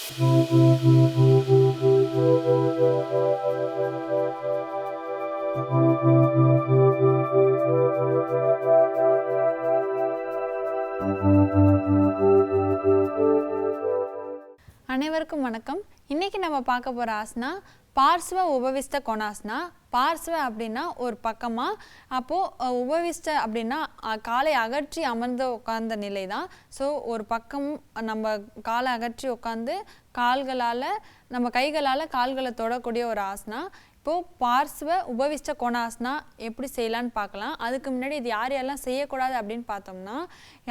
அனைவருக்கும் வணக்கம். இன்னைக்கு நம்ம பார்க்க போற ஆசனா பார்ஸ்வ உபவிஷ்ட கோணாசனா. பார்ஸ்வ அப்படின்னா ஒரு பக்கமா, அப்போ உபவிஷ்ட அப்படின்னா காலை அகற்றி அமர்ந்து உட்கார்ந்த நிலை தான். ஸோ ஒரு பக்கம் நம்ம காலை அகற்றி உட்காந்து கால்களால் நம்ம கைகளால் கால்களை தொடக்கூடிய ஒரு ஆசனா. இப்போது பார்ஸ்வ உபவிஷ்ட கோணாசனா எப்படி செய்யலான்னு பார்க்கலாம். அதுக்கு முன்னாடி இது யார் யாரெல்லாம் செய்யக்கூடாது அப்படின்னு பார்த்தோம்னா,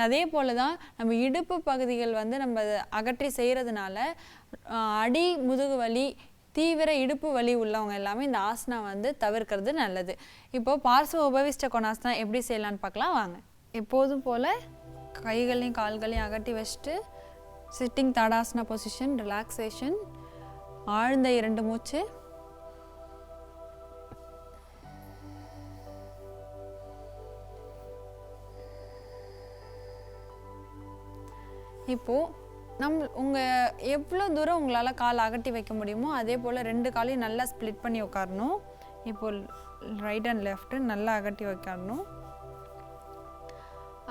அதே போல் தான் நம்ம இடுப்பு பகுதிகள் நம்ம அகற்றி செய்கிறதுனால அடி முதுகு வலி, தீவிர இடுப்பு வலி உள்ளவங்க எல்லாமே இந்த ஆசனா தவிர்க்கிறது நல்லது. இப்போது பார்ஸ்வ உபவிஷ்ட கோணாசனா எப்படி செய்யலான்னு பார்க்கலாம் வாங்க. எப்போதும் போல் கைகளையும் கால்களையும் அகட்டி வச்சுட்டு சிட்டிங் தடாசனா பொசிஷன், ரிலாக்ஸேஷன், ஆழ்ந்த 2 மூச்சு. இப்போது உங்கள் எவ்வளோ தூரம் உங்களால் கால் அகட்டி வைக்க முடியுமோ அதே போல் 2 காலையும் நல்லா ஸ்ப்ளிட் பண்ணி உட்காரணும். இப்போது ரைட் அண்ட் லெஃப்ட்டு நல்லா அகட்டி வைக்கணும்.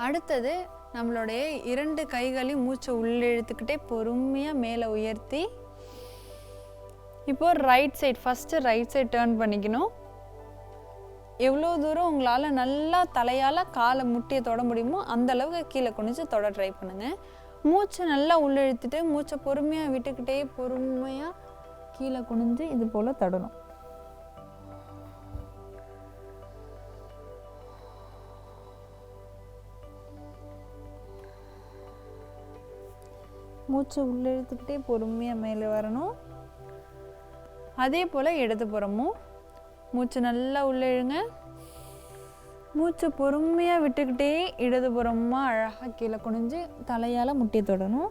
அடுத்தது நம்மளுடைய 2 கைகளையும் மூச்சை உள்ளே இழுத்துக்கிட்டே பொறுமையாக மேலே உயர்த்தி, இப்போது right side first right side turn பண்ணிக்கணும். எவ்வளோ தூரம் உங்களால் நல்லா தலையால் காலை முட்டியை தொட முடியுமோ அந்தளவுக்கு கீழே குனிஞ்சு தொட ட்ரை பண்ணுங்கள். மூச்சை நல்லா உள்ளே இழுத்துட்டு மூச்சை பொறுமையாக விட்டுக்கிட்டே பொறுமையாக கீழே குனிஞ்சு இது போல் தொடணும். மூச்சை உள்ளே இழுத்துக்கிட்டே பொறுமையாக மேலே வரணும். அதே போல் இடதுபுறமும் மூச்சு நல்லா உள்ளே இழுங்க, மூச்சை பொறுமையாக விட்டுக்கிட்டே இடதுபுறமாக அழகாக கீழே குனிஞ்சு தலையால் முட்டி தொடணும்.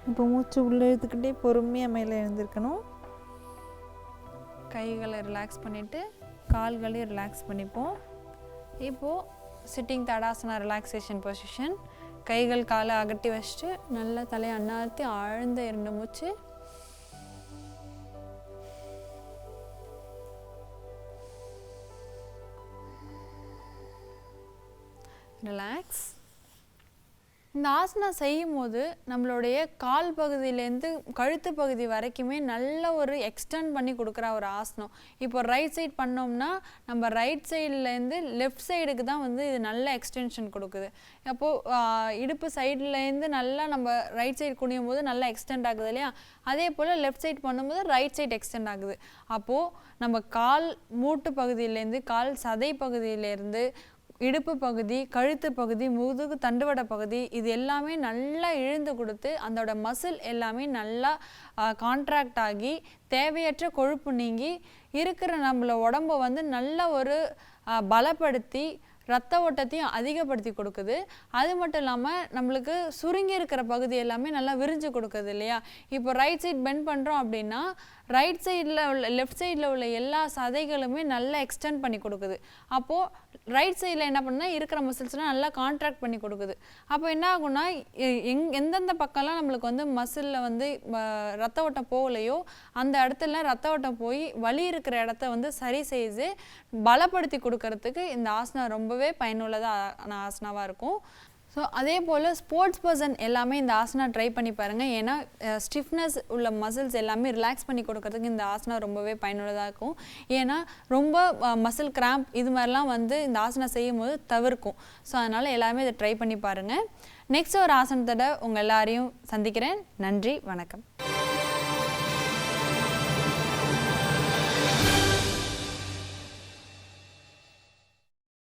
இப்போ மூச்சு உள்ளே இழுத்துக்கிட்டே பொறுமையாக மேலே எழுந்திருக்கணும். கைகளை ரிலாக்ஸ் பண்ணிவிட்டு கால்களையும் ரிலாக்ஸ் பண்ணிப்போம். இப்போது சிட்டிங் தடாசனா ரிலாக்ஸேஷன் பொசிஷன். கைகள் காலை அகட்டி வச்சுட்டு நல்லா தலையை அண்ணாத்தி ஆழ்ந்த 2 மூச்சு. ரிலாக்ஸ். இந்த ஆசனா செய்யும் போது நம்மளுடைய கால் பகுதியிலேருந்து கழுத்து பகுதி வரைக்குமே நல்ல ஒரு எக்ஸ்டெண்ட் பண்ணி கொடுக்குற ஒரு ஆசனம். இப்போ ரைட் சைட் பண்ணோம்னா நம்ம ரைட் சைட்லேருந்து லெஃப்ட் சைடுக்கு தான் இது நல்ல எக்ஸ்டென்ஷன் கொடுக்குது. அப்போது இடுப்பு சைட்லேருந்து நல்லா நம்ம ரைட் சைடு குனியும் போது நல்லா எக்ஸ்டெண்ட் ஆகுது இல்லையா, அதே போல் லெஃப்ட் சைட் பண்ணும்போது ரைட் சைட் எக்ஸ்டெண்ட் ஆகுது. அப்போது நம்ம கால் மூட்டு பகுதியிலேருந்து கால் சதை பகுதியிலேருந்து இடுப்பு பகுதி, கழுத்து பகுதி, முதுகு தண்டுவட பகுதி இது எல்லாமே நல்லா இழுந்து கொடுத்து அதோட மசில் எல்லாமே நல்லா கான்ட்ராக்ட் ஆகி தேவையற்ற கொழுப்பு நீங்கி இருக்கிற நம்மள உடம்பை நல்ல ஒரு பலப்படுத்தி ரத்த ஓட்டத்தையும் அதிகப்படுத்தி கொடுக்குது. அது மட்டும் இல்லாமல் நம்மளுக்கு சுருங்கி இருக்கிற பகுதி எல்லாமே நல்லா விரிஞ்சு கொடுக்குது இல்லையா. இப்போ ரைட் சைட் பெண்ட் பண்ணுறோம் அப்படின்னா ரைட் சைடில் உள்ள லெஃப்ட் சைடில் உள்ள எல்லா சதைகளுமே நல்லா எக்ஸ்டெண்ட் பண்ணி கொடுக்குது. அப்போது ரைட் சைடில் என்ன பண்ணால் இருக்கிற மசில்ஸ்லாம் நல்லா கான்ட்ராக்ட் பண்ணி கொடுக்குது. அப்போ என்ன ஆகும்னா எந்தெந்த பக்கம்லாம் நம்மளுக்கு மசிலில் ரத்த ஓட்டம் போகலையோ அந்த இடத்துல ரத்த ஓட்டம் போய் வலி இருக்கிற இடத்த சரி செய்து பலப்படுத்தி கொடுக்கறதுக்கு இந்த ஆசனா ரொம்பவே பயனுள்ளதான ஆசனாவாக இருக்கும். ஸோ அதே போல் ஸ்போர்ட்ஸ் பர்சன் எல்லாமே இந்த ஆசனா ட்ரை பண்ணி பாருங்கள். ஏன்னா ஸ்டிஃப்னஸ் உள்ள மசில்ஸ் எல்லாமே ரிலாக்ஸ் பண்ணி கொடுக்கறதுக்கு இந்த ஆசனா ரொம்பவே பயனுள்ளதாக இருக்கும். ஏன்னா ரொம்ப மசில் கிராம்ப் இது மாதிரிலாம் இந்த ஆசனா செய்யும் போது தவிர்க்கும். ஸோ அதனால் எல்லாமே இதை ட்ரை பண்ணி பாருங்கள். நெக்ஸ்ட் ஒரு ஆசனத்தோட உங்கள் எல்லாரையும் சந்திக்கிறேன். நன்றி, வணக்கம்.